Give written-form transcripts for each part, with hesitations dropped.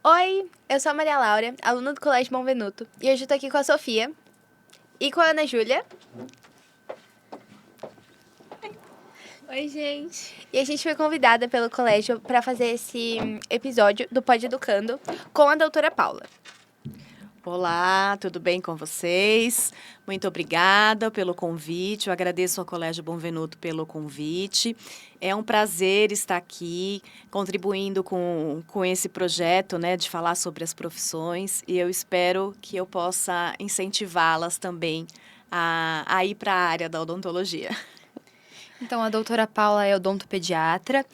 Oi, eu sou a Maria Laura, aluna do Colégio Bom Venuto, e hoje eu tô aqui com a Sofia e com a Ana Júlia. Oi, gente. E a gente foi convidada pelo colégio para fazer esse episódio do Pod Educando com a doutora Paula. Olá, tudo bem com vocês? Muito obrigada pelo convite. Eu agradeço ao Colégio Bom Venuto pelo convite. É um prazer estar aqui contribuindo com esse projeto, né, de falar sobre as profissões. E eu espero que eu possa incentivá-las também a ir para a área da odontologia. Então, a doutora Paula é odontopediatra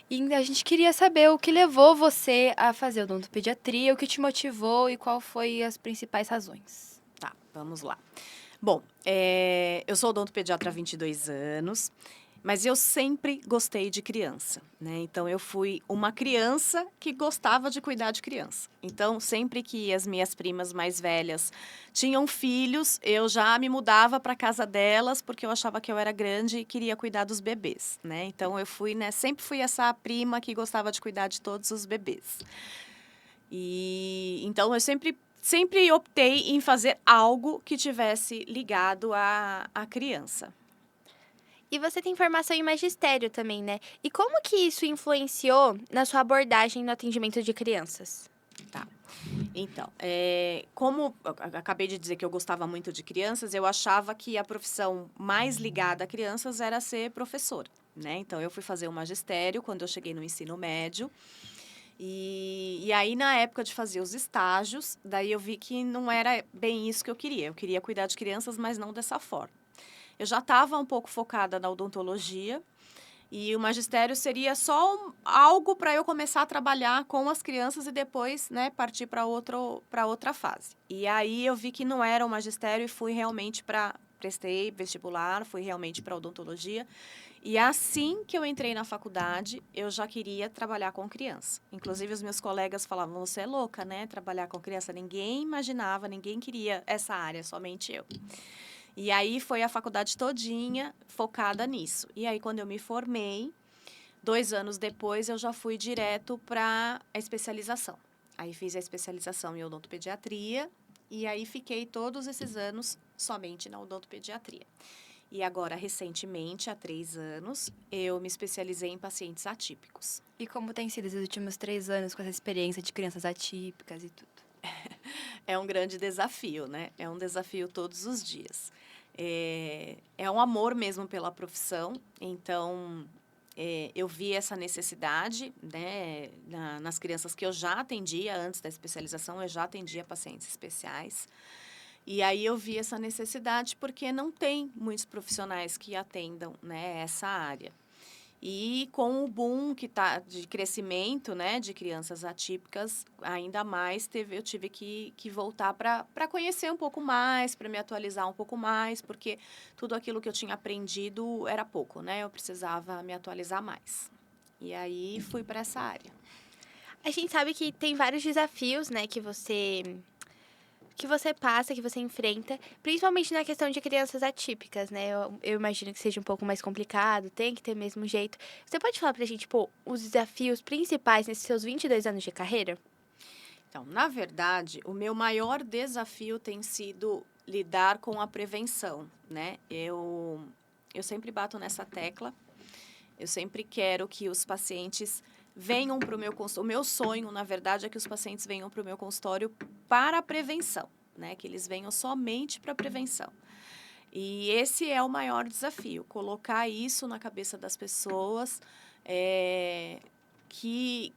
e a gente queria saber o que levou você a fazer odontopediatria, o que te motivou e qual foi as principais razões. Tá, vamos lá. Bom, eu sou odontopediatra há 22 anos, mas eu sempre gostei de criança, né? Então, eu fui uma criança que gostava de cuidar de criança. Então, sempre que as minhas primas mais velhas tinham filhos, eu já me mudava para casa delas, porque eu achava que eu era grande e queria cuidar dos bebês, né? Então, eu fui, né, sempre fui essa prima que gostava de cuidar de todos os bebês. E então eu sempre optei em fazer algo que tivesse ligado à criança. E você tem formação em magistério também, né? E como que isso influenciou na sua abordagem no atendimento de crianças? Tá. Então, como eu acabei de dizer que eu gostava muito de crianças, eu achava que a profissão mais ligada a crianças era ser professora, né? Então, eu fui fazer o magistério quando eu cheguei no ensino médio. E aí, na época de fazer os estágios, daí eu vi que não era bem isso que eu queria. Eu queria cuidar de crianças, mas não dessa forma. Eu já estava um pouco focada na odontologia e o magistério seria só algo para eu começar a trabalhar com as crianças e depois, né, partir para outra fase. E aí eu vi que não era o magistério e fui realmente prestei vestibular, fui realmente para odontologia. E assim que eu entrei na faculdade, eu já queria trabalhar com criança. Inclusive, os meus colegas falavam, você é louca, né? Trabalhar com criança. Ninguém imaginava, ninguém queria essa área, somente eu. E aí, foi a faculdade todinha focada nisso. E aí, quando eu me formei, 2 anos depois, eu já fui direto para a especialização. Aí, fiz a especialização em odontopediatria. E aí, fiquei todos esses anos somente na odontopediatria. E agora, recentemente, há 3 anos, eu me especializei em pacientes atípicos. E como tem sido esses últimos 3 anos com essa experiência de crianças atípicas e tudo? É um grande desafio, né? É um desafio todos os dias. É um amor mesmo pela profissão, então eu vi essa necessidade, né, nas crianças que eu já atendia antes da especialização, eu já atendia pacientes especiais. E aí eu vi essa necessidade porque não tem muitos profissionais que atendam, né, essa área. E com o boom que tá de crescimento, né, de crianças atípicas, ainda mais eu tive que voltar para conhecer um pouco mais, para me atualizar um pouco mais, porque tudo aquilo que eu tinha aprendido era pouco, né? Eu precisava me atualizar mais. E aí fui para essa área. A gente sabe que tem vários desafios, né, que você passa, que você enfrenta, principalmente na questão de crianças atípicas, né? Eu imagino que seja um pouco mais complicado, tem que ter mesmo jeito. Você pode falar pra gente, pô, os desafios principais nesses seus 22 anos de carreira? Então, na verdade, o meu maior desafio tem sido lidar com a prevenção, né? Eu sempre bato nessa tecla. Eu sempre quero que os pacientes venham para o meu consultório. O meu sonho, na verdade, é que os pacientes venham para o meu consultório para a prevenção, né? Que eles venham somente para a prevenção. E esse é o maior desafio, colocar isso na cabeça das pessoas, que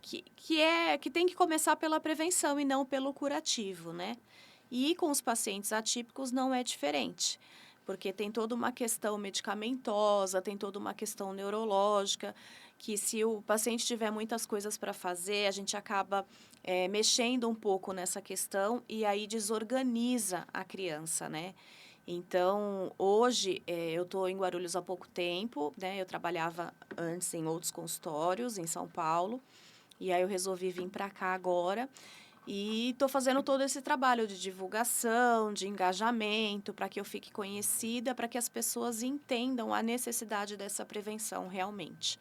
tem que começar pela prevenção e não pelo curativo, né? E com os pacientes atípicos não é diferente, porque tem toda uma questão medicamentosa, tem toda uma questão neurológica, que se o paciente tiver muitas coisas para fazer, a gente acaba mexendo um pouco nessa questão e aí desorganiza a criança, né? Então, hoje, eu estou em Guarulhos há pouco tempo, né? Eu trabalhava antes em outros consultórios, em São Paulo, e aí eu resolvi vir para cá agora. E estou fazendo todo esse trabalho de divulgação, de engajamento, para que eu fique conhecida, para que as pessoas entendam a necessidade dessa prevenção realmente.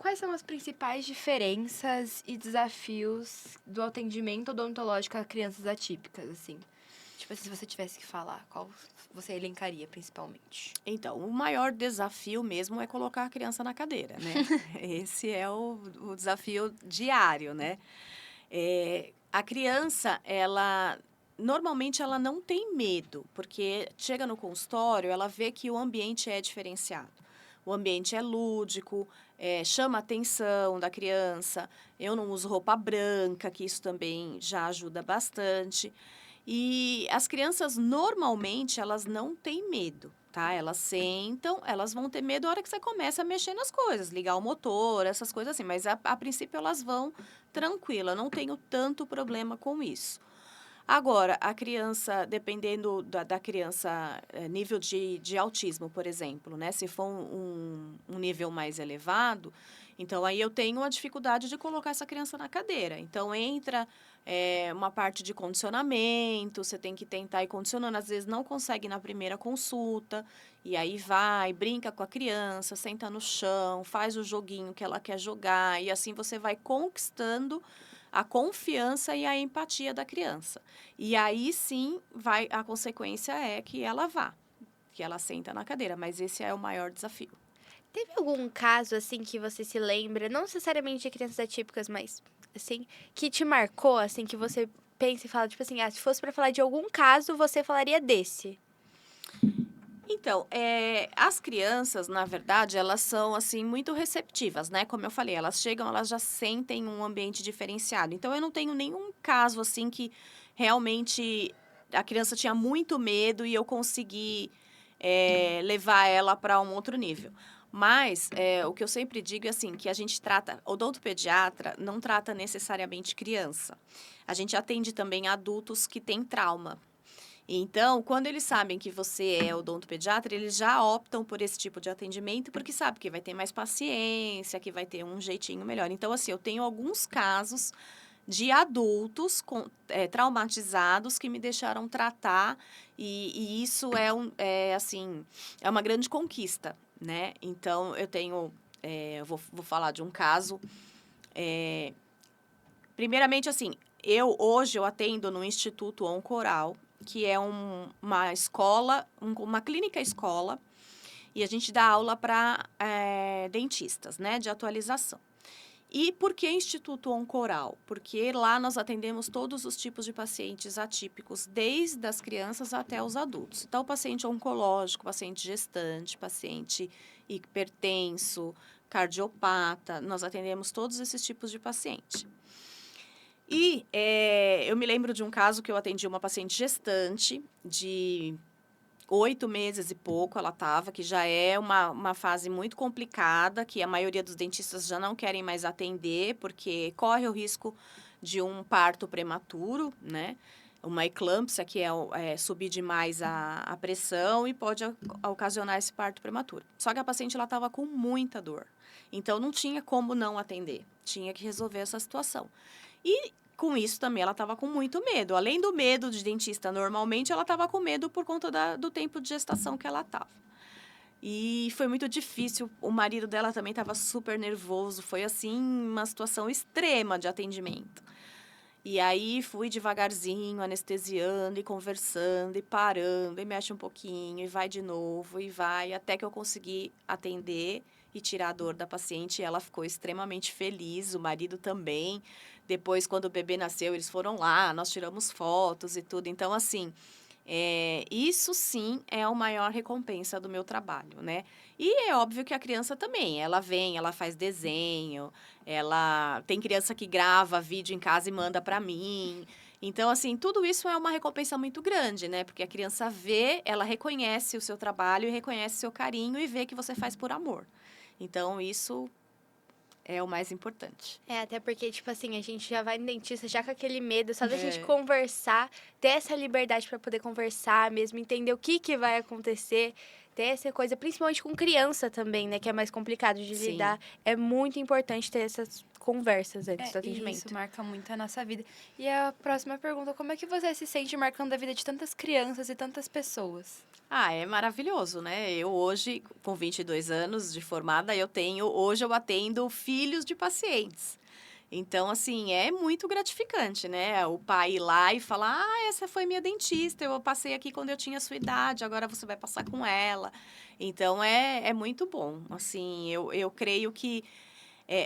Quais são as principais diferenças e desafios do atendimento odontológico a crianças atípicas, assim? Tipo, se você tivesse que falar, qual você elencaria principalmente? Então, o maior desafio mesmo é colocar a criança na cadeira, né? Esse é o desafio diário, né? A criança, normalmente ela não tem medo, porque chega no consultório, ela vê que o ambiente é diferenciado. O ambiente é lúdico, chama a atenção da criança. Eu não uso roupa branca, que isso também já ajuda bastante. E as crianças, normalmente, elas não têm medo, tá? Elas sentam, elas vão ter medo na hora que você começa a mexer nas coisas, ligar o motor, essas coisas assim. Mas, a princípio, elas vão tranquila, não tenho tanto problema com isso. Agora, a criança, dependendo da criança, nível de autismo, por exemplo, né? Se for um nível mais elevado, então aí eu tenho a dificuldade de colocar essa criança na cadeira. Então, entra uma parte de condicionamento, você tem que tentar ir condicionando. Às vezes, não consegue na primeira consulta, e aí vai, brinca com a criança, senta no chão, faz o joguinho que ela quer jogar, e assim você vai conquistando a confiança e a empatia da criança. E aí sim, a consequência é que ela vá, que ela senta na cadeira, mas esse é o maior desafio. Teve algum caso, assim, que você se lembra, não necessariamente de crianças atípicas, mas, assim, que te marcou, assim, que você pensa e fala, tipo assim, se fosse pra falar de algum caso, você falaria desse? Então, as crianças, na verdade, elas são, assim, muito receptivas, né? Como eu falei, elas chegam, elas já sentem um ambiente diferenciado. Então, eu não tenho nenhum caso, assim, que realmente a criança tinha muito medo e eu consegui levar ela para um outro nível. Mas, o que eu sempre digo é, assim, que a gente trata, odontopediatra não trata necessariamente criança. A gente atende também adultos que têm trauma. Então, quando eles sabem que você é odontopediatra, eles já optam por esse tipo de atendimento, porque sabe que vai ter mais paciência, que vai ter um jeitinho melhor. Então, assim, eu tenho alguns casos de adultos traumatizados que me deixaram tratar, e isso assim, é uma grande conquista, né? Então, eu vou falar de um caso. Primeiramente, assim, hoje eu atendo no Instituto Oncoral, que é uma escola, uma clínica escola, e a gente dá aula para dentistas, né, de atualização. E por que Instituto Oncoral? Porque lá nós atendemos todos os tipos de pacientes atípicos, desde as crianças até os adultos. Então, paciente oncológico, paciente gestante, paciente hipertenso, cardiopata, nós atendemos todos esses tipos de paciente. E eu me lembro de um caso que eu atendi uma paciente gestante de 8 meses e pouco ela estava, que já é uma fase muito complicada, que a maioria dos dentistas já não querem mais atender, porque corre o risco de um parto prematuro, né? Uma eclâmpsia, que é subir demais a pressão e pode ocasionar esse parto prematuro. Só que a paciente estava com muita dor. Então, não tinha como não atender. Tinha que resolver essa situação. E com isso também ela estava com muito medo. Além do medo de dentista, normalmente ela estava com medo por conta do tempo de gestação que ela estava. E foi muito difícil. O marido dela também estava super nervoso. Foi assim uma situação extrema de atendimento. E aí fui devagarzinho, anestesiando e conversando e parando, e mexe um pouquinho, e vai de novo, e vai, até que eu consegui atender e tirar a dor da paciente. E ela ficou extremamente feliz, o marido também. Depois, quando o bebê nasceu, eles foram lá, nós tiramos fotos e tudo. Então, assim, isso sim é a maior recompensa do meu trabalho, né? E é óbvio que a criança também, ela vem, ela faz desenho, ela tem criança que grava vídeo em casa e manda para mim. Então, assim, tudo isso é uma recompensa muito grande, né? Porque a criança vê, ela reconhece o seu trabalho e reconhece o seu carinho e vê que você faz por amor. Então, isso é o mais importante. Até porque, tipo assim, a gente já vai no dentista já com aquele medo, só da gente É. conversar, ter essa liberdade pra poder conversar mesmo, entender o que vai acontecer, ter essa coisa, principalmente com criança também, né? Que é mais complicado de Sim. lidar. É muito importante ter essas conversas antes do É, atendimento. isso marca muito a nossa vida. E a próxima pergunta, como é que você se sente marcando a vida de tantas crianças e tantas pessoas? Ah, é maravilhoso, né? Eu hoje, com 22 anos de formada, hoje eu atendo filhos de pacientes. Então, assim, é muito gratificante, né? O pai ir lá e falar, essa foi minha dentista, eu passei aqui quando eu tinha a sua idade, agora você vai passar com ela. Então, é muito bom. Assim, eu creio que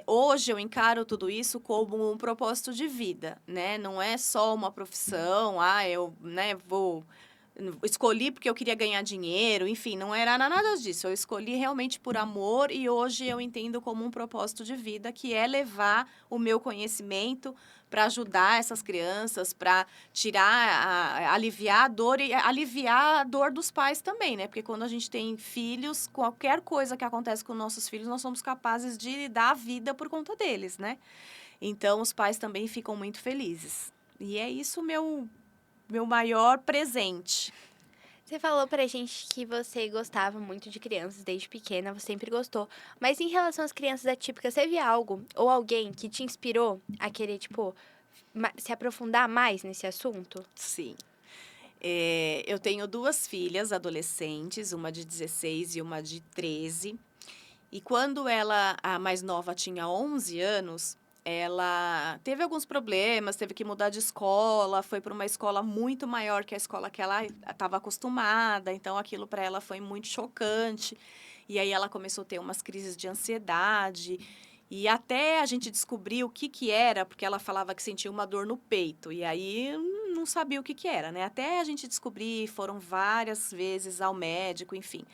hoje eu encaro tudo isso como um propósito de vida, né? Não é só uma profissão, eu, né, escolhi porque eu queria ganhar dinheiro, enfim, não era nada disso. Eu escolhi realmente por amor e hoje eu entendo como um propósito de vida, que é levar o meu conhecimento para ajudar essas crianças, para aliviar a dor e aliviar a dor dos pais também, né? Porque quando a gente tem filhos, qualquer coisa que acontece com nossos filhos, nós somos capazes de dar a vida por conta deles, né? Então, os pais também ficam muito felizes. E é isso meu maior presente. Você falou pra gente que você gostava muito de crianças desde pequena, você sempre gostou. Mas em relação às crianças atípicas, teve algo ou alguém que te inspirou a querer, tipo, se aprofundar mais nesse assunto? Sim. Eu tenho 2 filhas adolescentes, uma de 16 e uma de 13. E quando a mais nova, tinha 11 anos, ela teve alguns problemas, teve que mudar de escola, foi para uma escola muito maior que a escola que ela estava acostumada, então aquilo para ela foi muito chocante. E aí ela começou a ter umas crises de ansiedade. E até a gente descobrir o que era, porque ela falava que sentia uma dor no peito. E aí não sabia o que era, né? Até a gente descobrir, foram várias vezes ao médico, enfim.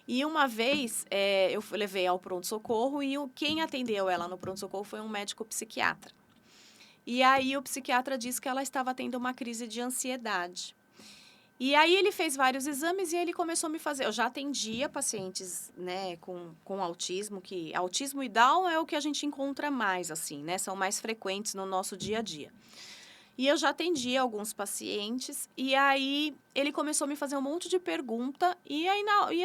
E uma vez eu levei ao pronto-socorro e quem atendeu ela no pronto-socorro foi um médico psiquiatra. E aí o psiquiatra disse que ela estava tendo uma crise de ansiedade. E aí ele fez vários exames e ele começou a me fazer. Eu já atendia pacientes, né, com autismo, que autismo e Down é o que a gente encontra mais, assim, né? São mais frequentes no nosso dia a dia. E eu já atendi alguns pacientes, e aí ele começou a me fazer um monte de pergunta, e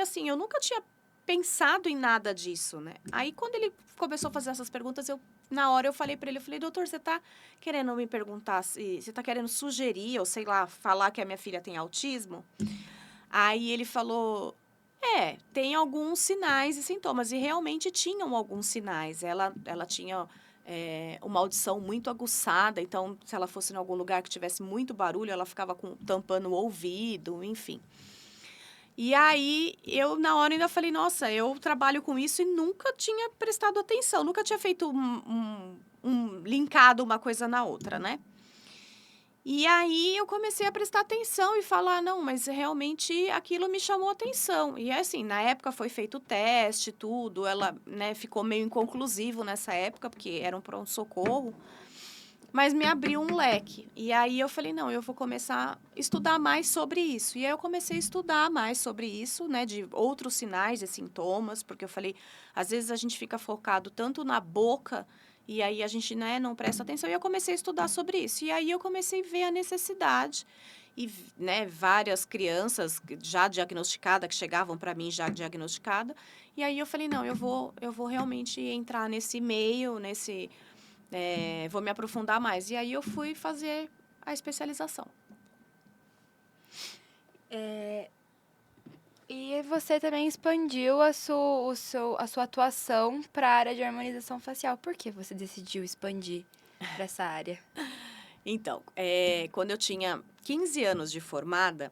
assim, eu nunca tinha pensado em nada disso, né? Aí, quando ele começou a fazer essas perguntas, na hora eu falei para ele, eu falei, doutor, você tá querendo me perguntar se você tá querendo sugerir, ou sei lá, falar que a minha filha tem autismo? Aí ele falou, tem alguns sinais e sintomas, e realmente tinham alguns sinais. Ela tinha uma audição muito aguçada, então, se ela fosse em algum lugar que tivesse muito barulho, ela ficava tampando o ouvido, enfim. E aí, eu, na hora, ainda falei, nossa, eu trabalho com isso e nunca tinha prestado atenção, nunca tinha feito linkado uma coisa na outra, né? E aí eu comecei a prestar atenção e falar, não, mas realmente aquilo me chamou atenção. E assim, na época foi feito o teste, tudo, ela, né, ficou meio inconclusivo nessa época, porque era um pronto-socorro, mas me abriu um leque. E aí eu falei, não, eu vou começar a estudar mais sobre isso. E aí eu comecei a estudar mais sobre isso, né, de outros sinais e sintomas, porque eu falei, às vezes a gente fica focado tanto na boca, e aí a gente, né, não presta atenção. E eu comecei a estudar sobre isso. E aí eu comecei a ver a necessidade. E, né, várias crianças já diagnosticadas, que chegavam para mim já diagnosticada. E aí eu falei, não, eu vou realmente entrar nesse meio, vou me aprofundar mais. E aí eu fui fazer a especialização. E você também expandiu a sua atuação para a área de harmonização facial. Por que você decidiu expandir para essa área? Então, quando eu tinha 15 anos de formada,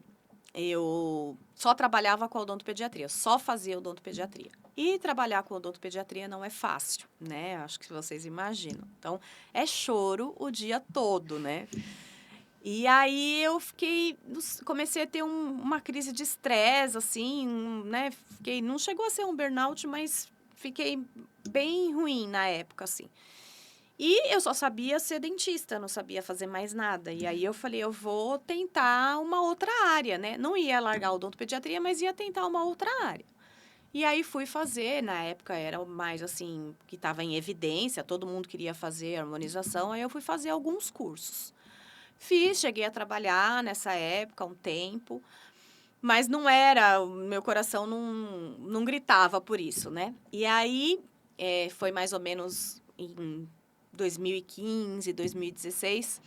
eu só trabalhava com odontopediatria, só fazia odontopediatria. E trabalhar com odontopediatria não é fácil, né? Acho que vocês imaginam. Então, é choro o dia todo, né? E aí eu comecei a ter uma crise de estresse, assim, né? Não chegou a ser um burnout, mas fiquei bem ruim na época, assim. E eu só sabia ser dentista, não sabia fazer mais nada. E aí eu falei, eu vou tentar uma outra área, né? Não ia largar o odontopediatria, mas ia tentar uma outra área. E aí fui fazer, na época era mais assim, que estava em evidência, todo mundo queria fazer harmonização, aí eu fui fazer alguns cursos. Cheguei a trabalhar nessa época um tempo, Mas não era, o meu coração não gritava por isso, né? E aí, foi mais ou menos em 2015, 2016,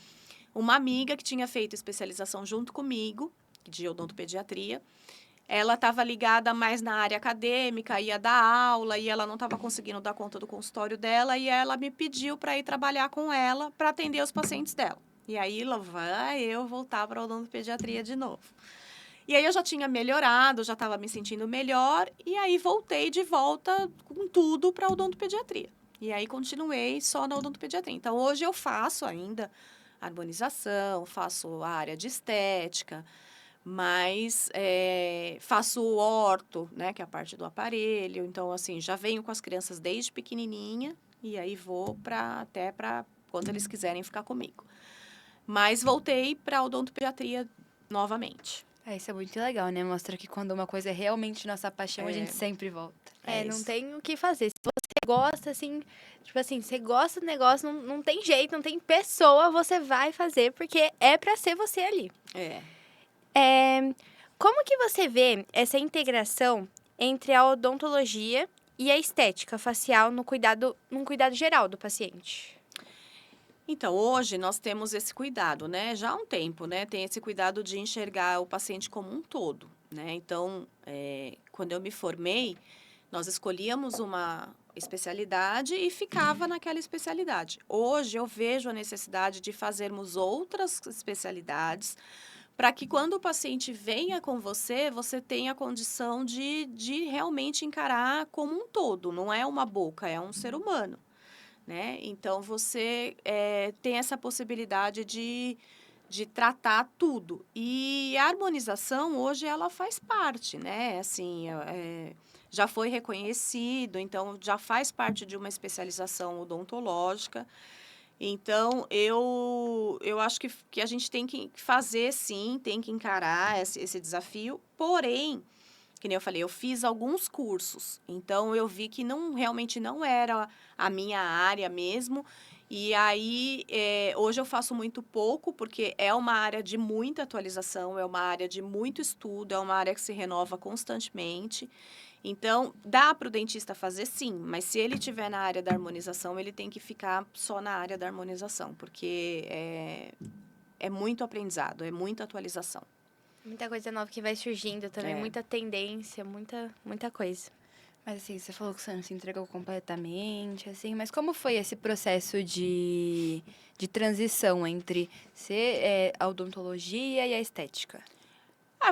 uma amiga que tinha feito especialização junto comigo, de odontopediatria, ela estava ligada mais na área acadêmica, ia dar aula e ela não estava conseguindo dar conta do consultório dela e ela me pediu para ir trabalhar com ela para atender os pacientes dela. E aí lá vai eu voltar para a odontopediatria de novo. E aí eu já tinha melhorado, já estava me sentindo melhor e aí voltei de volta com tudo para a odontopediatria. E aí continuei só na odontopediatria. Então hoje eu faço ainda harmonização, faço a área de estética, mas faço orto, né, que é a parte do aparelho. Então, assim, já venho com as crianças desde pequenininha e aí vou até para quando eles quiserem ficar comigo. Mas voltei para a odontopediatria novamente. Isso é muito legal, né? Mostra que quando uma coisa é realmente nossa paixão, a gente sempre volta. Não isso. tem o que fazer. Se você gosta, assim, tipo assim, você gosta do negócio, não tem jeito, não tem pessoa, você vai fazer, porque é pra ser você ali. Como que você vê essa integração entre a odontologia e a estética facial num cuidado geral do paciente? Então, hoje nós temos esse cuidado, né? Já há um tempo, né? Tem esse cuidado de enxergar o paciente como um todo, né? Então, quando eu me formei, nós escolhíamos uma especialidade e ficava naquela especialidade. Hoje eu vejo a necessidade de fazermos outras especialidades para que quando o paciente venha com você, você tenha a condição de realmente encarar como um todo. Não é uma boca, é um ser humano, né? Então, você tem essa possibilidade de tratar tudo. E a harmonização, hoje, ela faz parte, né? Assim, já foi reconhecido, então, já faz parte de uma especialização odontológica. Então, eu acho que a gente tem que fazer, sim, tem que encarar esse desafio. Porém, que nem eu falei, eu fiz alguns cursos. Então, eu vi que realmente não era a minha área mesmo. E aí, hoje eu faço muito pouco, porque é uma área de muita atualização, é uma área de muito estudo, é uma área que se renova constantemente. Então, dá para o dentista fazer sim, mas se ele estiver na área da harmonização, ele tem que ficar só na área da harmonização, porque é muito aprendizado, é muita atualização. Muita coisa nova que vai surgindo também, muita tendência, muita coisa. Mas assim, você falou que você não se entregou completamente, assim, mas como foi esse processo de transição entre a odontologia e a estética?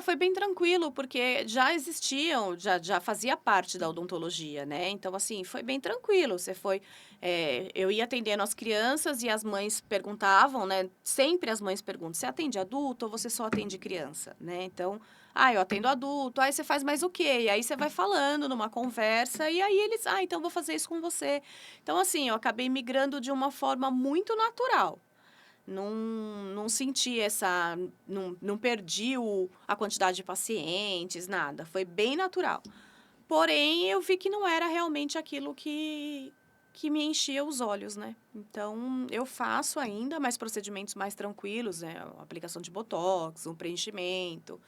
Foi bem tranquilo, porque já existiam, já fazia parte da odontologia, né? Então, assim, foi bem tranquilo. Eu ia atendendo as crianças e as mães perguntavam, né? Sempre as mães perguntam, você atende adulto ou você só atende criança, né? Então, eu atendo adulto, aí você faz mais o quê? E aí você vai falando numa conversa e aí eles, então vou fazer isso com você. Então, assim, eu acabei migrando de uma forma muito natural. Não senti essa. Não perdi a quantidade de pacientes, nada. Foi bem natural. Porém, eu vi que não era realmente aquilo que me enchia os olhos, né? Então, eu faço ainda, mas procedimentos mais tranquilos, né? A aplicação de botox, um preenchimento,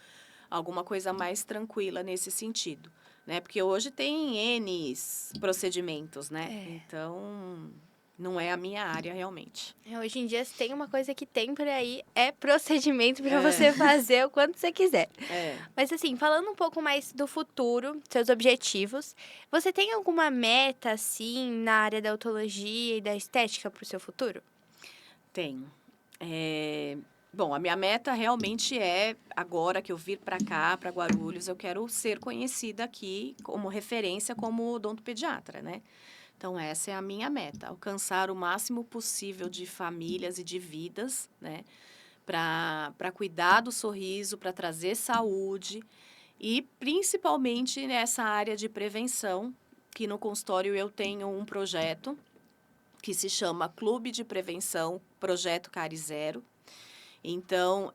alguma coisa mais tranquila nesse sentido, né? Porque hoje tem N procedimentos, né? Então, não é a minha área realmente. Hoje em dia, se tem uma coisa que tem por aí, é procedimento para você fazer o quanto você quiser. Mas assim, falando um pouco mais do futuro, seus objetivos, você tem alguma meta, assim, na área da odontologia e da estética para o seu futuro? Tenho. Bom, a minha meta realmente agora que eu vir para cá, para Guarulhos, eu quero ser conhecida aqui como referência como odontopediatra, né? Então, essa é a minha meta, alcançar o máximo possível de famílias e de vidas, né? Para cuidar do sorriso, para trazer saúde e principalmente nessa área de prevenção, que no consultório eu tenho um projeto que se chama Clube de Prevenção Projeto Cárie Zero. Então,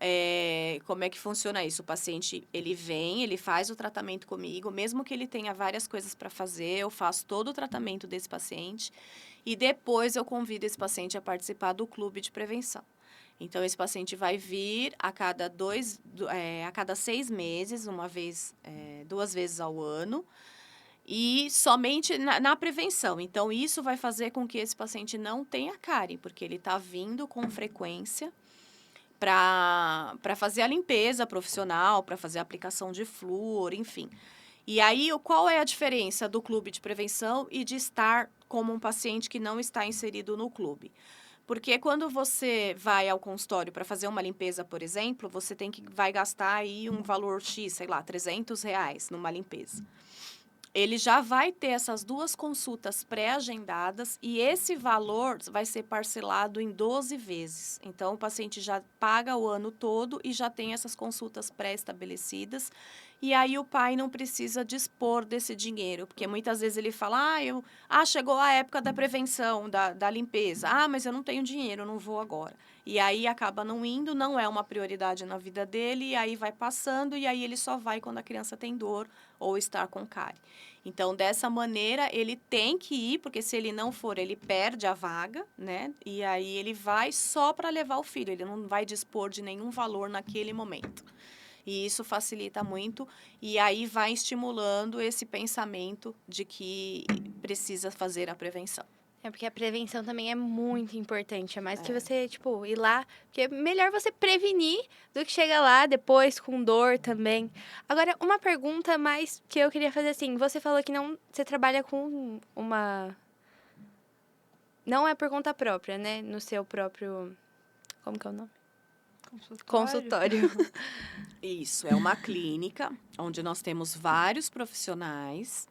como é que funciona isso? O paciente, ele vem, ele faz o tratamento comigo, mesmo que ele tenha várias coisas para fazer, eu faço todo o tratamento desse paciente e depois eu convido esse paciente a participar do clube de prevenção. Então, esse paciente vai vir a cada 6 meses, duas vezes ao ano, e somente na prevenção. Então, isso vai fazer com que esse paciente não tenha cárie, porque ele está vindo com frequência para fazer a limpeza profissional, para fazer a aplicação de flúor, enfim. E aí, qual é a diferença do clube de prevenção e de estar como um paciente que não está inserido no clube? Porque quando você vai ao consultório para fazer uma limpeza, por exemplo, você vai gastar aí um valor X, sei lá, R$ 300 numa limpeza. Ele já vai ter essas 2 consultas pré-agendadas e esse valor vai ser parcelado em 12 vezes. Então, o paciente já paga o ano todo e já tem essas consultas pré-estabelecidas. E aí, o pai não precisa dispor desse dinheiro, porque muitas vezes ele fala, chegou a época da prevenção, da limpeza. Mas eu não tenho dinheiro, eu não vou agora. E aí, acaba não indo, não é uma prioridade na vida dele, e aí vai passando, e aí ele só vai quando a criança tem dor ou está com cárie. Então, dessa maneira, ele tem que ir, porque se ele não for, ele perde a vaga, né? E aí ele vai só para levar o filho, ele não vai dispor de nenhum valor naquele momento. E isso facilita muito, e aí vai estimulando esse pensamento de que precisa fazer a prevenção. É porque a prevenção também é muito importante. É mais que você, tipo, ir lá. Porque é melhor você prevenir do que chegar lá depois com dor também. Agora, uma pergunta mais que eu queria fazer assim. Você falou que não. Você trabalha com uma. Não é por conta própria, né? No seu próprio. Como que é o nome? Consultório. Isso, é uma clínica onde nós temos vários profissionais.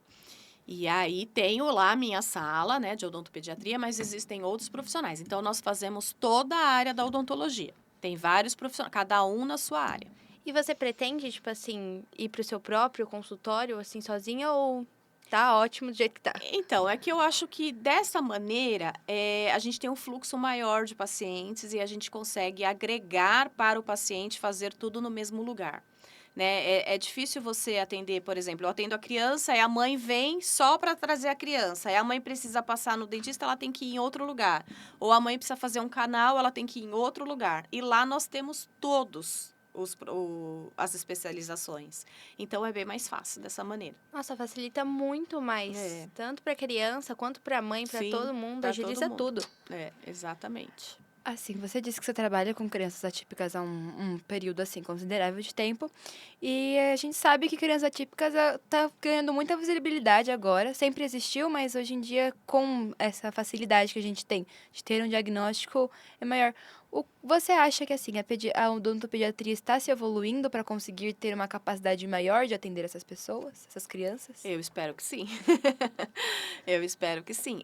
E aí tenho lá a minha sala, né, de odontopediatria, mas existem outros profissionais. Então, nós fazemos toda a área da odontologia. Tem vários profissionais, cada um na sua área. E você pretende, tipo assim, ir pro seu próprio consultório, assim, sozinha, ou tá ótimo do jeito que tá? Então, é que eu acho que dessa maneira, a gente tem um fluxo maior de pacientes e a gente consegue agregar para o paciente fazer tudo no mesmo lugar. Né? É difícil você atender, por exemplo, eu atendo a criança e a mãe vem só para trazer a criança. Aí a mãe precisa passar no dentista, ela tem que ir em outro lugar. Ou a mãe precisa fazer um canal, ela tem que ir em outro lugar. E lá nós temos todos as especializações. Então, é bem mais fácil dessa maneira. Nossa, facilita muito mais. Tanto para criança, quanto para mãe, para todo mundo. Agiliza tudo. Exatamente. Assim, você disse que você trabalha com crianças atípicas há um período, assim, considerável de tempo. E a gente sabe que crianças atípicas tá ganhando muita visibilidade agora. Sempre existiu, mas hoje em dia, com essa facilidade que a gente tem de ter um diagnóstico, é maior. Você acha que, assim, a odontopediatria está se evoluindo para conseguir ter uma capacidade maior de atender essas pessoas, essas crianças? Eu espero que sim. Eu espero que sim.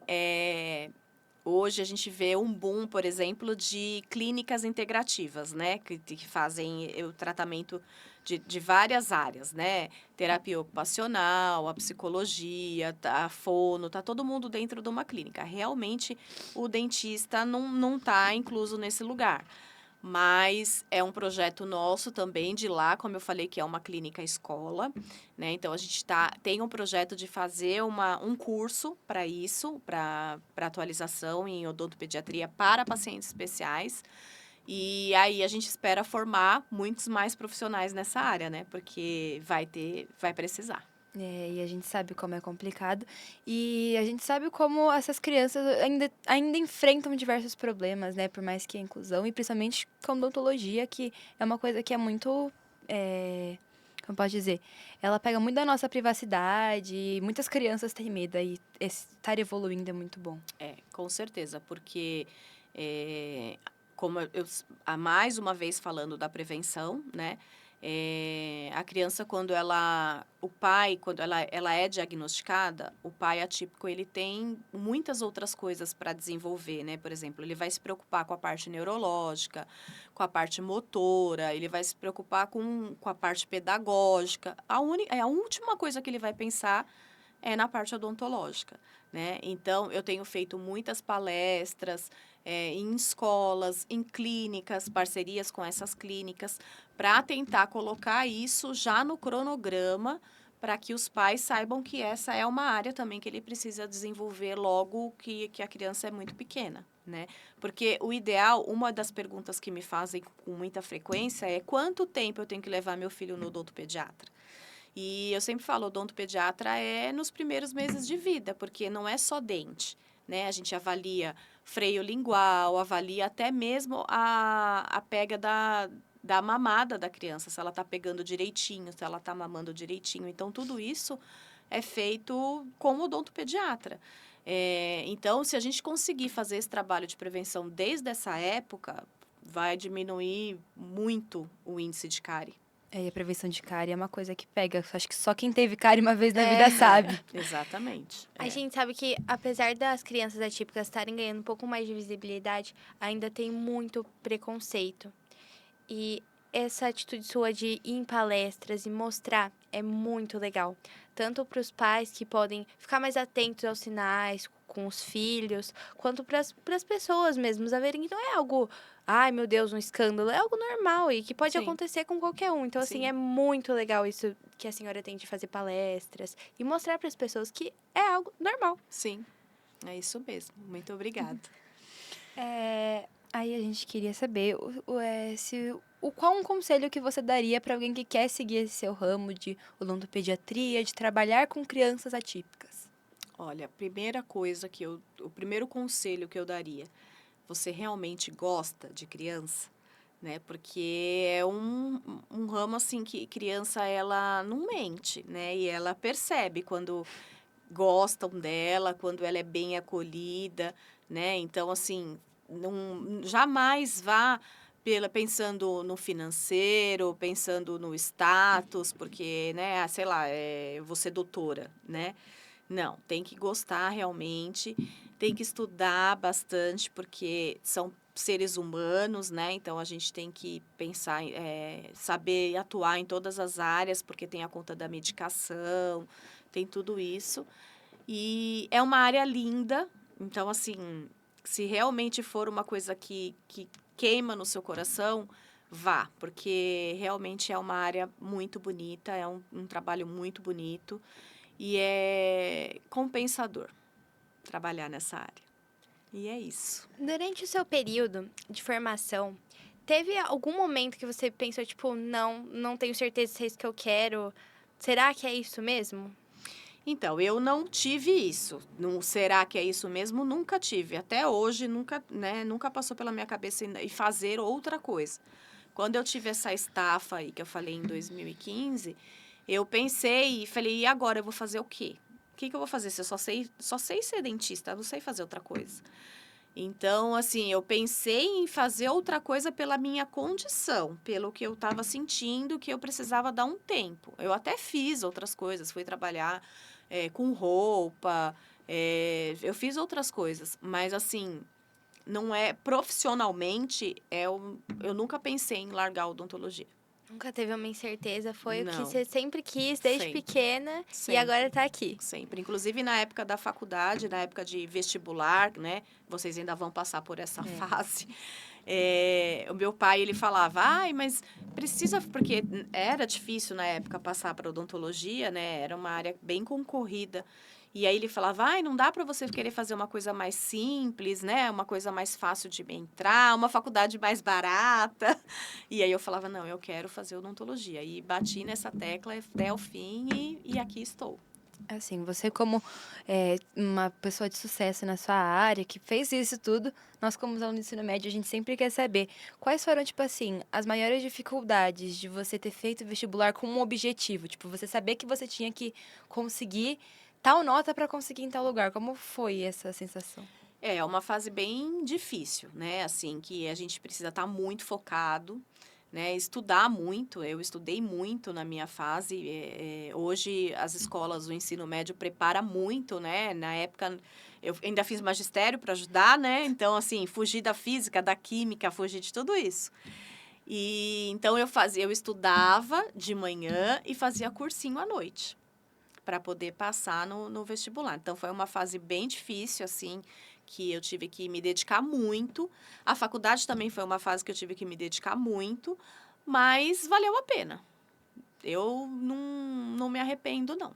Hoje a gente vê um boom, por exemplo, de clínicas integrativas, né? Que fazem o tratamento de várias áreas, né? Terapia ocupacional, a psicologia, a fono, tá todo mundo dentro de uma clínica. Realmente, o dentista não está incluso nesse lugar. Mas é um projeto nosso também de lá, como eu falei, que é uma clínica escola, né? Então, a gente tem um projeto de fazer um curso para isso, para atualização em odontopediatria para pacientes especiais. E aí a gente espera formar muitos mais profissionais nessa área, né? Porque vai precisar. E a gente sabe como é complicado. E a gente sabe como essas crianças ainda enfrentam diversos problemas, né? Por mais que a inclusão, e principalmente com a odontologia, que é uma coisa que é muito... como pode dizer? Ela pega muito da nossa privacidade, e muitas crianças têm medo, e estar evoluindo é muito bom. Com certeza, porque... como mais uma vez falando da prevenção, né? A criança, quando ela é diagnosticada, o pai atípico, ele tem muitas outras coisas para desenvolver, né? Por exemplo, ele vai se preocupar com a parte neurológica, com a parte motora, ele vai se preocupar com a parte pedagógica. A última coisa que ele vai pensar é na parte odontológica, né? Então, eu tenho feito muitas palestras em escolas, em clínicas, parcerias com essas clínicas, para tentar colocar isso já no cronograma, para que os pais saibam que essa é uma área também que ele precisa desenvolver logo que a criança é muito pequena, né? Porque o ideal, uma das perguntas que me fazem com muita frequência é quanto tempo eu tenho que levar meu filho no odontopediatra? E eu sempre falo, odontopediatra é nos primeiros meses de vida, porque não é só dente, né? A gente avalia freio lingual, avalia até mesmo a pega da mamada da criança, se ela está pegando direitinho, se ela está mamando direitinho. Então, tudo isso é feito com o odontopediatra. Então, se a gente conseguir fazer esse trabalho de prevenção desde essa época, vai diminuir muito o índice de cárie. E a prevenção de cárie é uma coisa que pega. Acho que só quem teve cárie uma vez na vida sabe. Exatamente. A gente sabe que, apesar das crianças atípicas estarem ganhando um pouco mais de visibilidade, ainda tem muito preconceito. E essa atitude sua de ir em palestras e mostrar é muito legal. Tanto para os pais que podem ficar mais atentos aos sinais com os filhos, quanto para as pessoas mesmo a verem que não é algo, ai meu Deus, um escândalo, é algo normal e que pode Sim. acontecer com qualquer um. Então, assim, Sim. é muito legal isso que a senhora tem de fazer palestras e mostrar para as pessoas que é algo normal. Sim, é isso mesmo. Muito obrigada. Aí a gente queria saber qual um conselho que você daria para alguém que quer seguir esse seu ramo de odontopediatria, de trabalhar com crianças atípicas. Olha, a primeira coisa o primeiro conselho que eu daria, você realmente gosta de criança? Né? Porque é um ramo assim que criança ela não mente, né? E ela percebe quando gostam dela, quando ela é bem acolhida, né? Então assim, não jamais vá pensando no financeiro, pensando no status, porque, né, sei lá, eu vou ser doutora, né? Não, tem que gostar realmente, tem que estudar bastante, porque são seres humanos, né? Então, a gente tem que pensar, saber atuar em todas as áreas, porque tem a conta da medicação, tem tudo isso. E é uma área linda, então, assim, se realmente for uma coisa que queima no seu coração, vá, porque realmente é uma área muito bonita, é um trabalho muito bonito. E é compensador trabalhar nessa área. E é isso. Durante o seu período de formação, teve algum momento que você pensou, tipo, não tenho certeza se é isso que eu quero? Será que é isso mesmo? Então, eu não tive isso. Não, será que é isso mesmo? Nunca tive. Até hoje, nunca passou pela minha cabeça e fazer outra coisa. Quando eu tive essa estafa aí, que eu falei em 2015, eu pensei e falei, e agora eu vou fazer o quê? O que eu vou fazer se eu só sei ser dentista, eu não sei fazer outra coisa. Então, assim, eu pensei em fazer outra coisa pela minha condição, pelo que eu estava sentindo que eu precisava dar um tempo. Eu até fiz outras coisas, fui trabalhar com roupa, eu fiz outras coisas, mas assim, não é profissionalmente, eu nunca pensei em largar a odontologia. Nunca teve uma incerteza, foi o que Não. você sempre quis desde Sempre. pequena e Sempre. agora tá aqui. Sempre. Inclusive, na época da faculdade, na época de vestibular, né? Vocês ainda vão passar por essa fase. O meu pai, ele falava, ai, mas precisa... Porque era difícil, na época, passar para odontologia, né? Era uma área bem concorrida. E aí ele falava, ai, não dá para você querer fazer uma coisa mais simples, né? Uma coisa mais fácil de entrar, uma faculdade mais barata. E aí eu falava, não, eu quero fazer odontologia. E bati nessa tecla até o fim e aqui estou. Assim, você como uma pessoa de sucesso na sua área, que fez isso tudo, nós como alunos do ensino médio, a gente sempre quer saber quais foram, tipo assim, as maiores dificuldades de você ter feito vestibular com um objetivo. Tipo, você saber que você tinha que conseguir tal nota para conseguir em tal lugar. Como foi essa sensação? É uma fase bem difícil, né? Assim, que a gente precisa estar muito focado, né? Estudar muito. Eu estudei muito na minha fase. Hoje, as escolas, o ensino médio prepara muito, né? Na época, eu ainda fiz magistério para ajudar, né? Então, assim, fugir da física, da química, fugir de tudo isso. E então, eu estudava de manhã e fazia cursinho à noite para poder passar no vestibular. Então, foi uma fase bem difícil, assim, que eu tive que me dedicar muito. A faculdade também foi uma fase que eu tive que me dedicar muito, mas valeu a pena. eu não me arrependo, não.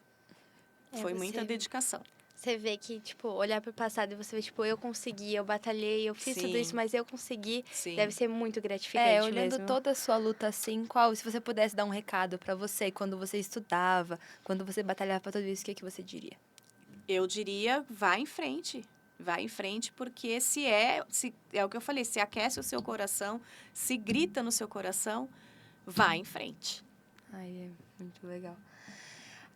Foi você- muita dedicação. Você vê que, tipo, olhar pro passado e você vê, tipo, eu consegui, eu batalhei, eu fiz tudo isso, Sim. mas eu consegui. Sim. Deve ser muito gratificante Olhando mesmo. toda a sua luta assim, se você pudesse dar um recado pra você quando você estudava, quando você batalhava pra tudo isso, o que você diria? Eu diria, vá em frente. Vá em frente, porque se é o que eu falei, se aquece o seu coração, se grita no seu coração, vá em frente. Ai, é muito legal.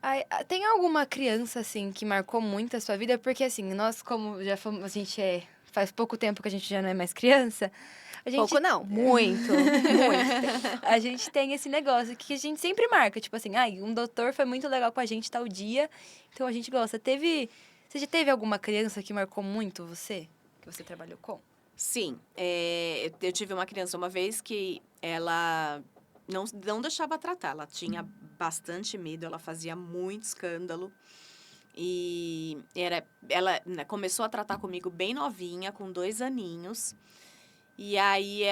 Ai, tem alguma criança, assim, que marcou muito a sua vida? Porque, assim, nós, como já fomos, faz pouco tempo que a gente já não é mais criança, a gente, Pouco não, muito, muito. a gente tem esse negócio que a gente sempre marca. Tipo assim, um doutor foi muito legal com a gente tal dia, então a gente gosta. Você já teve alguma criança que marcou muito você? Que você trabalhou com? Sim, eu tive uma criança uma vez que ela não deixava tratar, ela tinha bastante medo, ela fazia muito escândalo. E ela né, começou a tratar comigo bem novinha, com 2 aninhos. E aí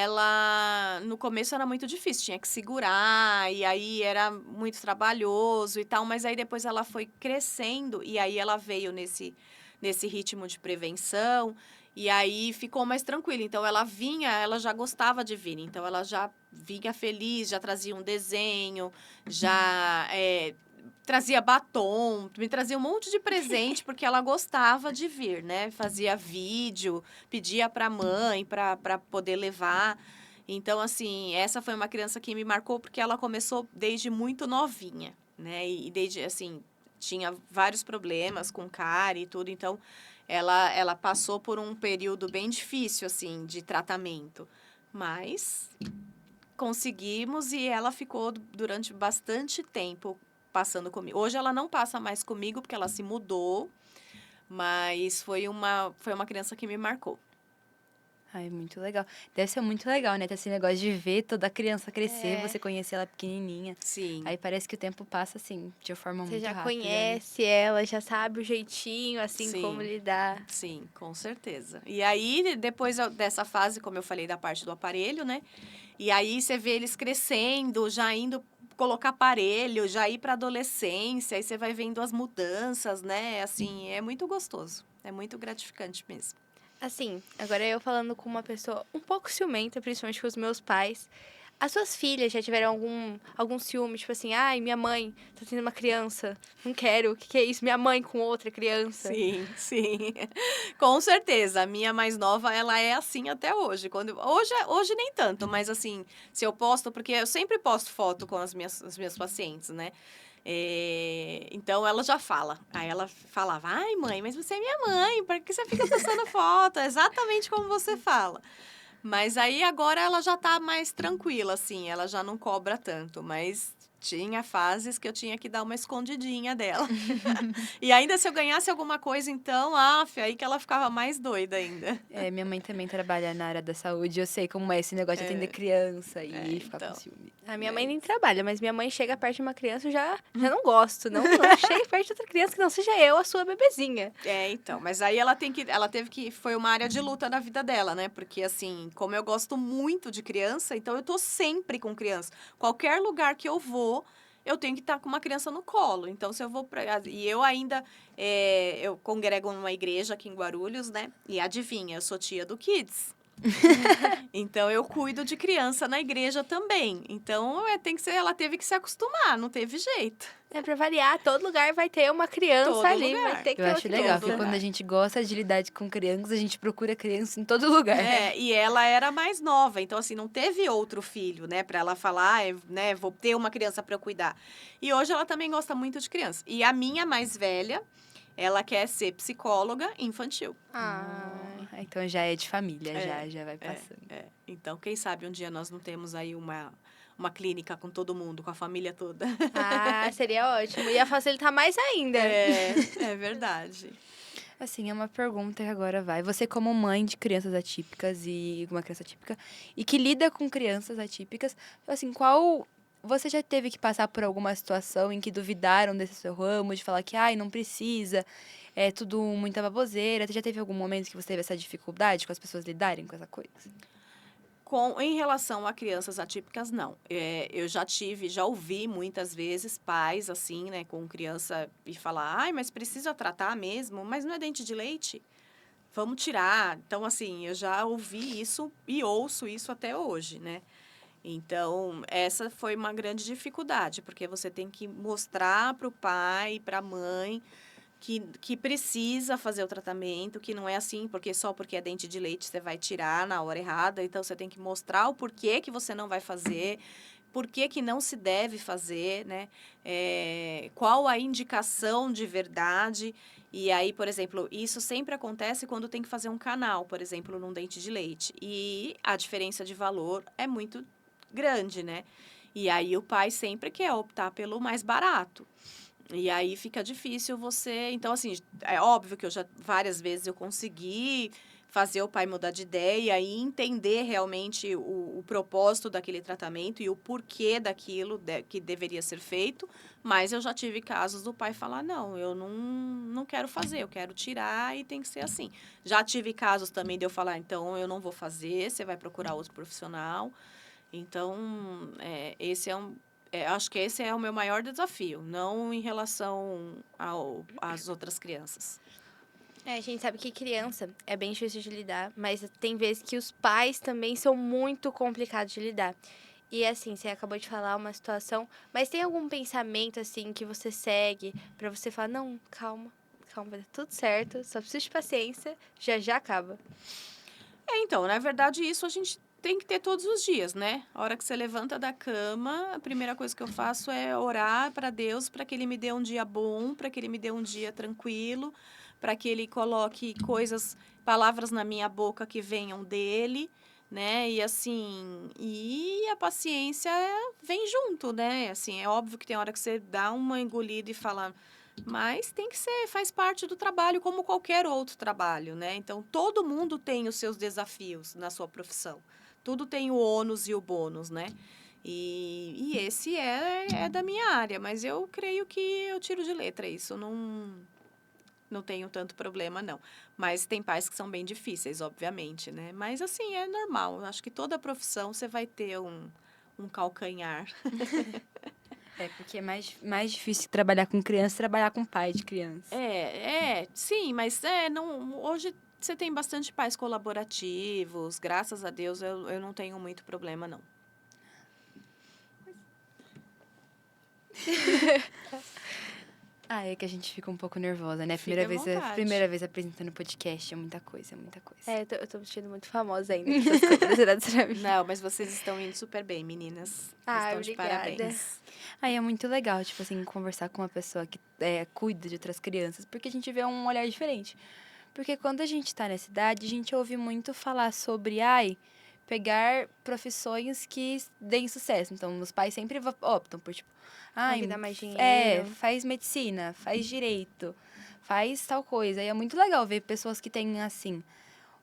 no começo era muito difícil, tinha que segurar, e aí era muito trabalhoso e tal, mas aí depois ela foi crescendo, e aí ela veio nesse ritmo de prevenção, e aí ficou mais tranquila. Então ela já gostava de vir, então ela já vinha feliz, já trazia um desenho, já trazia batom, me trazia um monte de presente, porque ela gostava de vir, né? Fazia vídeo, pedia para a mãe para poder levar. Então, assim, essa foi uma criança que me marcou porque ela começou desde muito novinha, né? E desde, assim, tinha vários problemas com cárie e tudo, então ela passou por um período bem difícil, assim, de tratamento. Mas conseguimos e ela ficou durante bastante tempo passando comigo. Hoje ela não passa mais comigo porque ela se mudou, mas foi uma criança que me marcou. Ai, muito legal. Deve ser muito legal, né? Ter esse negócio de ver toda a criança crescer, É. você conhecer ela pequenininha. Sim. Aí parece que o tempo passa, assim, de uma forma Você muito já rápida, né? conhece ela, já sabe o jeitinho, assim, Sim. como lidar. Sim, com certeza. E aí, depois dessa fase, como eu falei, da parte do aparelho, né? E aí você vê eles crescendo, já indo colocar aparelho, já ir para adolescência, aí você vai vendo as mudanças, né? Assim, é muito gostoso. É muito gratificante mesmo. Assim, agora eu falando com uma pessoa um pouco ciumenta, principalmente com os meus pais. As suas filhas já tiveram algum ciúme? Tipo assim, ai, minha mãe tá tendo uma criança, não quero, o que é isso? Minha mãe com outra criança. Sim, sim. Com certeza. A minha mais nova, ela é assim até hoje. Hoje nem tanto, mas assim, se eu posto, porque eu sempre posto foto com os meus pacientes, né? Então ela já fala. Aí ela falava, ai mãe, mas você é minha mãe, por que você fica postando foto? É exatamente como você fala. Mas aí agora ela já tá mais tranquila, assim, ela já não cobra tanto, mas tinha fases que eu tinha que dar uma escondidinha dela. E ainda se eu ganhasse alguma coisa, então, aí que ela ficava mais doida ainda. Minha mãe também trabalha na área da saúde, eu sei como é esse negócio de atender criança e ficar com então. ciúme. A minha mãe nem trabalha, mas minha mãe chega perto de uma criança e já não gosto. Não chegue perto de outra criança que não seja eu, a sua bebezinha. Então, mas aí foi uma área de luta na vida dela, né? Porque assim, como eu gosto muito de criança, então eu tô sempre com criança. Qualquer lugar que eu vou, eu tenho que estar com uma criança no colo. Então, se eu vou e eu ainda, eu congrego numa igreja aqui em Guarulhos, né? E adivinha, eu sou tia do Kids. Então, eu cuido de criança na igreja também. Então, ela teve que se acostumar, não teve jeito. É pra variar, todo lugar vai ter uma criança Todo ali, lugar. vai ter que Eu ter acho uma legal, criança. porque quando a gente gosta de lidar com crianças, a gente procura criança em todo lugar. E ela era mais nova, então assim, não teve outro filho, né, para ela falar, né, vou ter uma criança para eu cuidar. E hoje ela também gosta muito de criança. E a minha mais velha, ela quer ser psicóloga infantil. Então já é de família, já vai passando. Então, quem sabe um dia nós não temos aí uma clínica com todo mundo, com a família toda. Seria ótimo. Ia facilitar mais ainda. É verdade. Assim, é uma pergunta que agora vai. Você como mãe de crianças atípicas e uma criança atípica e que lida com crianças atípicas, assim, você já teve que passar por alguma situação em que duvidaram desse seu ramo, de falar que, não precisa, é tudo muita baboseira? Você já teve algum momento que você teve essa dificuldade com as pessoas lidarem com essa coisa? Em relação a crianças atípicas, não. Eu já ouvi muitas vezes pais, assim, né, com criança e falar, ai, mas precisa tratar mesmo, mas não é dente de leite? Vamos tirar. Então, assim, eu já ouvi isso e ouço isso até hoje, né? Então, essa foi uma grande dificuldade, porque você tem que mostrar para o pai, para a mãe, que precisa fazer o tratamento, que não é assim, porque só porque é dente de leite você vai tirar na hora errada. Então, você tem que mostrar o porquê que você não vai fazer, por que não se deve fazer, né? Qual a indicação de verdade. E aí, por exemplo, isso sempre acontece quando tem que fazer um canal, por exemplo, num dente de leite. E a diferença de valor é muito grande, né? E aí o pai sempre quer optar pelo mais barato. E aí fica difícil você. Então, assim, é óbvio que várias vezes eu consegui fazer o pai mudar de ideia e entender realmente o propósito daquele tratamento e o porquê daquilo que deveria ser feito, mas eu já tive casos do pai falar, não, eu não quero fazer, eu quero tirar e tem que ser assim. Já tive casos também de eu falar, então eu não vou fazer, você vai procurar outro profissional. Então, acho que esse é o meu maior desafio, não em relação às outras crianças. A gente sabe que criança é bem difícil de lidar, mas tem vezes que os pais também são muito complicados de lidar. E assim, você acabou de falar uma situação, mas tem algum pensamento assim que você segue pra você falar, não, calma, calma, vai dar tudo certo, só preciso de paciência, já já acaba. Então, na verdade, isso a gente tem que ter todos os dias, né? A hora que você levanta da cama, a primeira coisa que eu faço é orar para Deus, para que Ele me dê um dia bom, para que Ele me dê um dia tranquilo, para que Ele coloque palavras na minha boca que venham dele, né? E assim, e a paciência vem junto, né? Assim, é óbvio que tem hora que você dá uma engolida e fala, mas tem que ser, faz parte do trabalho como qualquer outro trabalho, né? Então, todo mundo tem os seus desafios na sua profissão. Tudo tem o ônus e o bônus, né? E esse é da minha área, mas eu creio que eu tiro de letra isso. Não tenho tanto problema, não. Mas tem pais que são bem difíceis, obviamente, né? Mas, assim, é normal. Eu acho que toda profissão você vai ter um calcanhar. Porque é mais difícil trabalhar com criança, trabalhar com pai de criança. Sim, mas não, hoje você tem bastante pais colaborativos, graças a Deus eu não tenho muito problema, não. É que a gente fica um pouco nervosa, né? Fique à vontade. Primeira vez apresentando podcast, é muita coisa, muita coisa. Eu tô me sentindo muito famosa ainda com essas câmeras pra mim. Não, mas vocês estão indo super bem, meninas. Vocês estão de Obrigada. parabéns. É muito legal, tipo assim, conversar com uma pessoa que cuida de outras crianças, porque a gente vê um olhar diferente. Porque quando a gente tá nessa idade, a gente ouve muito falar sobre, pegar profissões que deem sucesso. Então, os pais sempre optam por, tipo, Que dá mais dinheiro. faz medicina, faz direito, faz tal coisa. E é muito legal ver pessoas que têm, assim,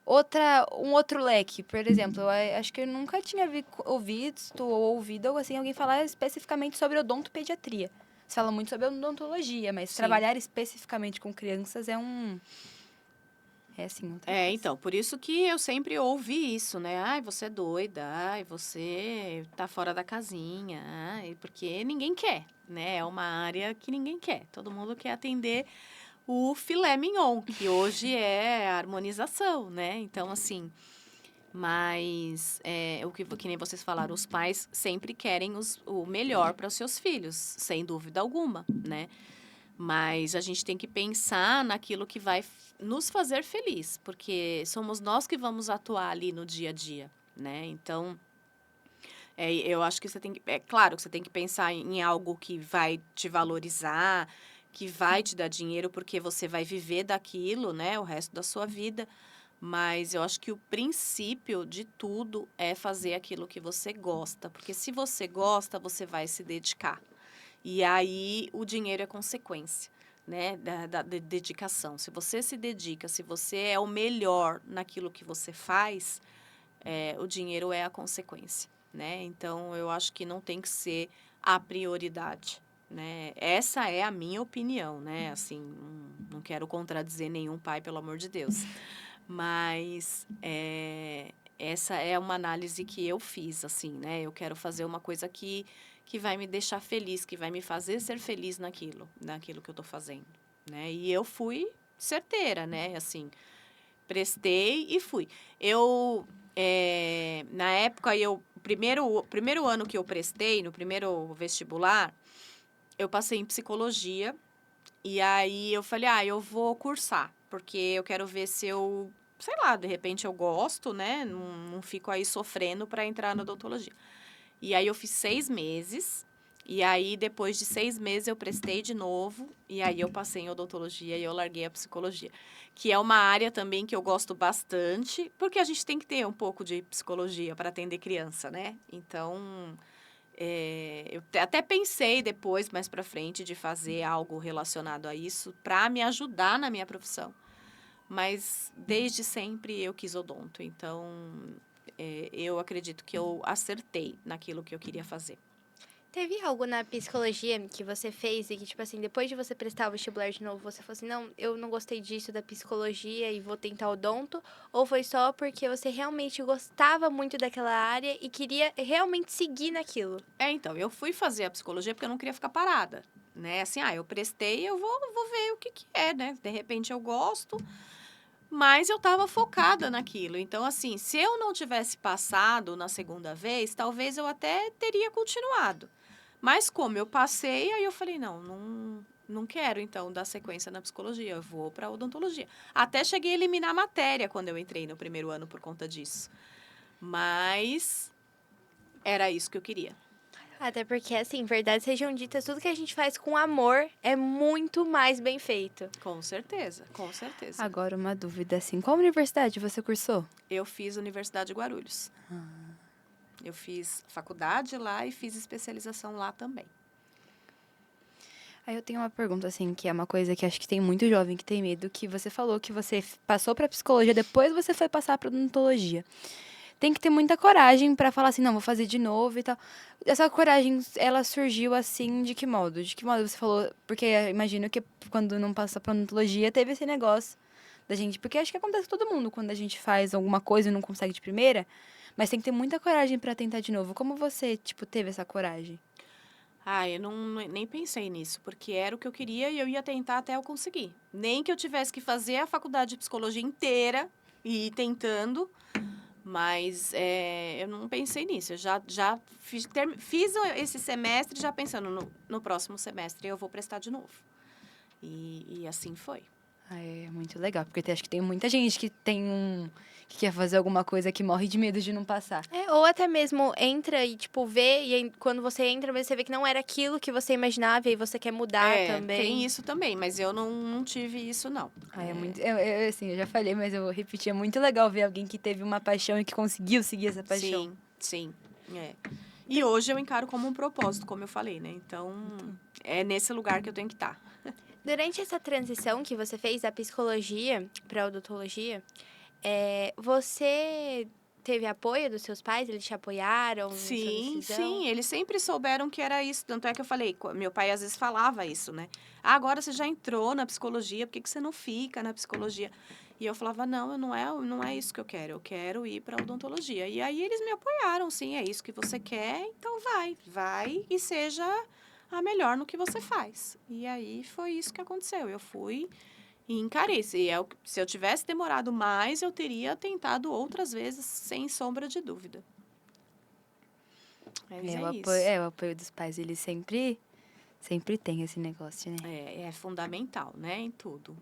um outro leque. Por exemplo, eu acho que eu nunca tinha ouvido assim, alguém falar especificamente sobre odontopediatria. Você fala muito sobre odontologia, mas Sim. trabalhar especificamente com crianças é assim, outra coisa. Então, por isso que eu sempre ouvi isso, né? Ai, você é doida, ai, você tá fora da casinha, ai, porque ninguém quer, né? É uma área que ninguém quer. Todo mundo quer atender o filé mignon, que hoje é a harmonização, né? Então, assim, mas que nem vocês falaram, os pais sempre querem o melhor para os seus filhos, sem dúvida alguma, né? Mas a gente tem que pensar naquilo que vai nos fazer feliz, porque somos nós que vamos atuar ali no dia a dia, né? Então, eu acho que você tem que... É claro que você tem que pensar em algo que vai te valorizar, que vai te dar dinheiro, porque você vai viver daquilo, né? O resto da sua vida. Mas eu acho que o princípio de tudo é fazer aquilo que você gosta. Porque se você gosta, você vai se dedicar. E aí o dinheiro é consequência, né, da dedicação. Se você se dedica, se você é o melhor naquilo que você faz, o dinheiro é a consequência, né? Então, eu acho que não tem que ser a prioridade, né? Essa é a minha opinião, né? Assim, não quero contradizer nenhum pai, pelo amor de Deus. Mas essa é uma análise que eu fiz, assim, né? Eu quero fazer uma coisa que vai me deixar feliz, que vai me fazer ser feliz naquilo que eu tô fazendo, né? E eu fui certeira, né? Assim, prestei e fui. Na época, o primeiro ano que eu prestei, no primeiro vestibular, eu passei em psicologia. E aí eu falei, eu vou cursar, porque eu quero ver se eu, sei lá, de repente eu gosto, né? Não fico aí sofrendo para entrar na odontologia. E aí eu fiz 6 meses. E aí, depois de 6 meses, eu prestei de novo. E aí eu passei em odontologia e eu larguei a psicologia. Que é uma área também que eu gosto bastante, porque a gente tem que ter um pouco de psicologia para atender criança, né? Então, eu até pensei depois, mais para frente, de fazer algo relacionado a isso para me ajudar na minha profissão. Mas desde sempre eu quis odonto. Então, eu acredito que eu acertei naquilo que eu queria fazer. Teve algo na psicologia que você fez e que, tipo assim, depois de você prestar o vestibular de novo, você falou assim, não, eu não gostei disso da psicologia e vou tentar odonto? Ou foi só porque você realmente gostava muito daquela área e queria realmente seguir naquilo? Então, eu fui fazer a psicologia porque eu não queria ficar parada, né? Assim, eu prestei, eu vou ver o que é, né? De repente eu gosto, mas eu estava focada naquilo. Então, assim, se eu não tivesse passado na segunda vez, talvez eu até teria continuado. Mas como eu passei, aí eu falei, não quero, então, dar sequência na psicologia, eu vou para odontologia. Até cheguei a eliminar a matéria quando eu entrei no primeiro ano por conta disso. Mas era isso que eu queria. Até porque, assim, verdades sejam ditas, tudo que a gente faz com amor é muito mais bem feito. Com certeza, com certeza. Agora, uma dúvida, assim, qual universidade você cursou? Eu fiz Universidade de Guarulhos. Eu fiz faculdade lá e fiz especialização lá também. Aí eu tenho uma pergunta, assim, que é uma coisa que acho que tem muito jovem que tem medo, que você falou que você passou para psicologia, depois você foi passar para odontologia. Tem que ter muita coragem para falar assim, não, vou fazer de novo e tal. Essa coragem, ela surgiu assim, de que modo? De que modo você falou? Porque eu imagino que quando não passa para odontologia, teve esse negócio da gente. Porque acho que acontece com todo mundo quando a gente faz alguma coisa e não consegue de primeira. Mas tem que ter muita coragem para tentar de novo. Como você, tipo, teve essa coragem? Eu nem pensei nisso, porque era o que eu queria e eu ia tentar até eu conseguir. Nem que eu tivesse que fazer a faculdade de psicologia inteira e ir tentando, mas eu não pensei nisso. Eu já fiz esse semestre já pensando no próximo semestre eu vou prestar de novo. E assim foi. É muito legal, porque acho que tem muita gente que que quer fazer alguma coisa que morre de medo de não passar. Ou até mesmo entra e, tipo, vê, e aí, quando você entra, você vê que não era aquilo que você imaginava e aí você quer mudar também. Tem isso também, mas eu não tive isso, não. É muito, assim, eu já falei, mas eu vou repetir, é muito legal ver alguém que teve uma paixão e que conseguiu seguir essa paixão. Sim. E hoje eu encaro como um propósito, como eu falei, né? Então, é nesse lugar que eu tenho que estar. Durante essa transição que você fez da psicologia para odontologia, você teve apoio dos seus pais? Eles te apoiaram nessa decisão? Sim, eles sempre souberam que era isso. Tanto é que eu falei, meu pai às vezes falava isso, né? Agora você já entrou na psicologia, por que você não fica na psicologia? E eu falava, não é isso que eu quero ir para odontologia. E aí eles me apoiaram, sim, é isso que você quer, então vai e seja a melhor no que você faz. E aí foi isso que aconteceu. Eu fui e encarei. Se eu tivesse demorado mais, eu teria tentado outras vezes, sem sombra de dúvida. Mas isso. O apoio dos pais, ele sempre tem esse negócio, né? É fundamental, né, em tudo.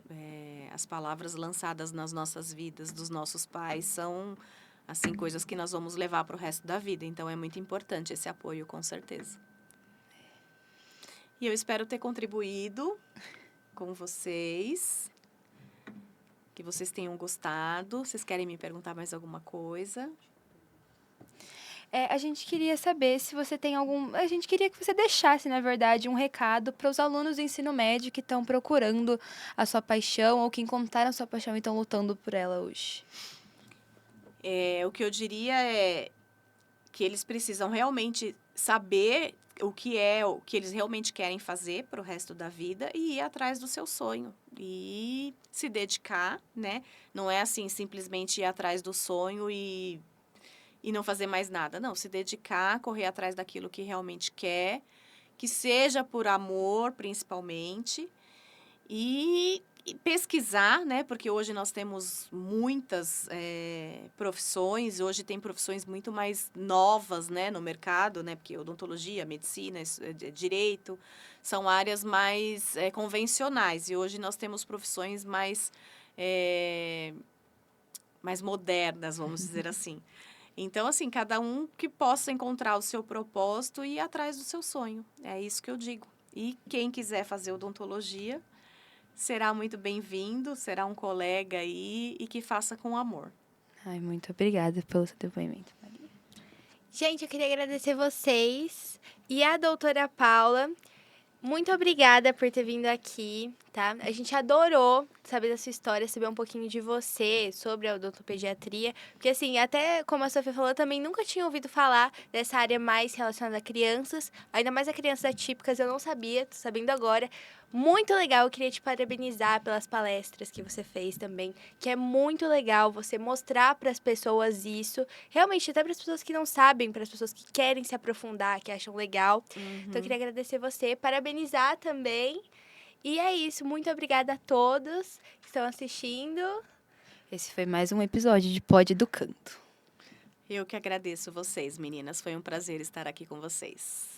As palavras lançadas nas nossas vidas, dos nossos pais, são, assim, coisas que nós vamos levar para o resto da vida. Então, é muito importante esse apoio, com certeza. E eu espero ter contribuído com vocês, que vocês tenham gostado. Vocês querem me perguntar mais alguma coisa? A gente queria saber se você tem algum... A gente queria que você deixasse, na verdade, um recado para os alunos do ensino médio que estão procurando a sua paixão ou que encontraram a sua paixão e estão lutando por ela hoje. O que eu diria é que eles precisam realmente saber o que eles realmente querem fazer para o resto da vida e ir atrás do seu sonho. E se dedicar, né? Não é assim, simplesmente ir atrás do sonho e e não fazer mais nada. Não, se dedicar, correr atrás daquilo que realmente quer, que seja por amor, principalmente, e pesquisar, né? Porque hoje nós temos muitas profissões, hoje tem profissões muito mais novas, né, no mercado, né? Porque odontologia, medicina, direito, são áreas mais convencionais. E hoje nós temos profissões mais modernas, vamos dizer assim. Então, assim, cada um que possa encontrar o seu propósito e ir atrás do seu sonho. É isso que eu digo. E quem quiser fazer odontologia será muito bem-vindo, será um colega aí e que faça com amor. Ai, muito obrigada pelo seu depoimento, Maria. Gente, eu queria agradecer vocês e a doutora Paula. Muito obrigada por ter vindo aqui, tá? A gente adorou saber da sua história, saber um pouquinho de você, sobre a odontopediatria. Porque, assim, até como a Sofia falou, eu também nunca tinha ouvido falar dessa área mais relacionada a crianças. Ainda mais a crianças atípicas, eu não sabia, tô sabendo agora. Muito legal, eu queria te parabenizar pelas palestras que você fez também, que é muito legal você mostrar para as pessoas isso, realmente até para as pessoas que não sabem, para as pessoas que querem se aprofundar, que acham legal. Então eu queria agradecer você, parabenizar também. E é isso, muito obrigada a todos que estão assistindo. Esse foi mais um episódio de Pod do Canto. Eu que agradeço vocês, meninas. Foi um prazer estar aqui com vocês.